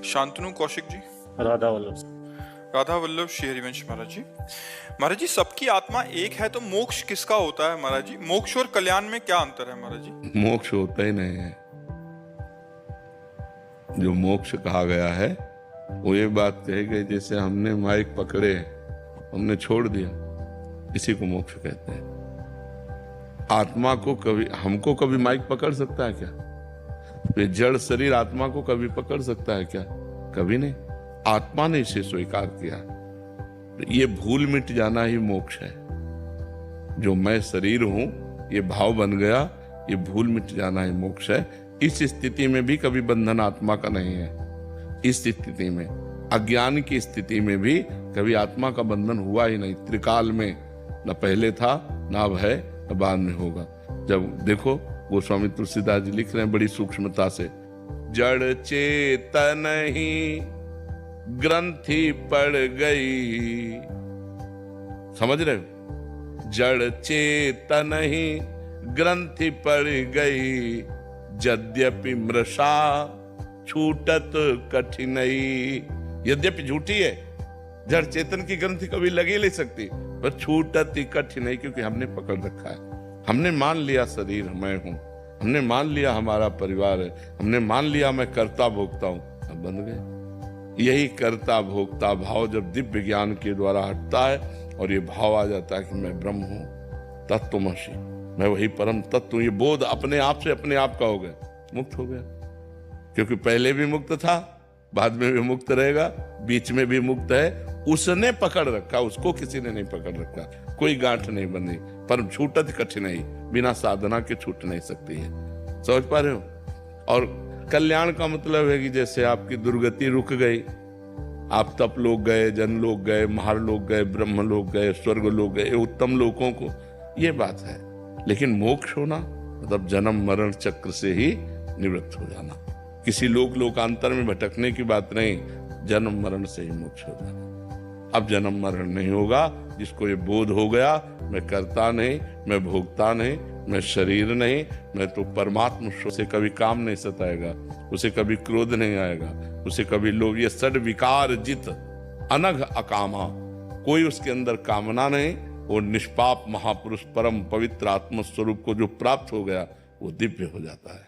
शांतनु कौशिक जी। राधा वल्लभ। राधा वल्लभ श्री हरिवंश महाराज जी। महाराज जी, सबकी आत्मा एक है तो मोक्ष किसका होता है महाराज जी? मोक्ष और कल्याण में क्या अंतर है महाराज जी? मोक्ष होता ही नहीं है। जो मोक्ष कहा गया है वो ये बात कही गई जैसे हमने माइक पकड़े, हमने छोड़ दिया, इसी को मोक्ष कहते हैं। आत्मा को कभी, हमको कभी माइक पकड़ सकता है क्या? ये जड़ शरीर आत्मा को कभी पकड़ सकता है क्या? कभी नहीं। आत्मा ने इसे स्वीकार किया। ये भूल मिट जाना ही मोक्ष है। जो मैं शरीर हूं, ये भाव बन गया, ये भूल मिट जाना ही मोक्ष है। इस स्थिति में भी कभी बंधन आत्मा का नहीं है। इस स्थिति में, अज्ञान की स्थिति में भी कभी आत्मा का बंधन हुआ ही नहीं। त्रिकाल में न पहले था, न अब है, न बाद में होगा। जब देखो, गोस्वामी तुलसीदास जी लिख रहे हैं बड़ी सूक्ष्मता से, जड़ चेतन ही ग्रंथि पड़ गई। समझ रहे हो? जड़ चेतन ही ग्रंथि पड़ गई, यद्यपि मृषा छूटत कठिनाई। यद्यपि झूठी है, जड़ चेतन की ग्रंथि कभी लगी नहीं सकती, पर छूटत ही कठिनाई, क्योंकि हमने पकड़ रखा है। हमने मान लिया शरीर मैं हूं, हमने मान लिया हमारा परिवार है, हमने मान लिया मैं कर्ता भोक्ता हूं। अब बंध गए। यही कर्ता भोक्ता भाव जब दिव्य ज्ञान के द्वारा हटता है और ये भाव आ जाता है कि मैं ब्रह्म हूं, तत्त्वमसि, मैं वही परम तत्व, ये बोध अपने आप से अपने आप का हो गया, मुक्त हो गया। क्योंकि पहले भी मुक्त था, बाद में भी मुक्त रहेगा, बीच में भी मुक्त है। उसने पकड़ रखा, उसको किसी ने नहीं पकड़ रखा। कोई गांठ नहीं बनी, पर छूटत कठिनाई, बिना साधना के छूट नहीं सकती है। समझ पा रहे हो? और कल्याण का मतलब है कि जैसे आपकी दुर्गति रुक गई, आप तप लोग गए, जन लोग गए, महार लोग गए, ब्रह्म लोग गए, स्वर्ग लोग गए, उत्तम लोगों को, ये बात है। लेकिन मोक्ष होना मतलब जन्म मरण चक्र से ही निवृत्त हो जाना। किसी लोकांतर में भटकने की बात नहीं, जन्म मरण से ही मोक्ष हो जाना। अब जन्म मरण नहीं होगा। जिसको ये बोध हो गया, मैं करता नहीं, मैं भोगता नहीं, मैं शरीर नहीं, मैं तो परमात्मा, उसे कभी काम नहीं सताएगा, उसे कभी क्रोध नहीं आएगा, उसे कभी लोभ, ये सड विकार जित अनघ अकामा, कोई उसके अंदर कामना नहीं। वो निष्पाप महापुरुष परम पवित्र आत्मस्वरूप को जो प्राप्त हो गया, वो दिव्य हो जाता है।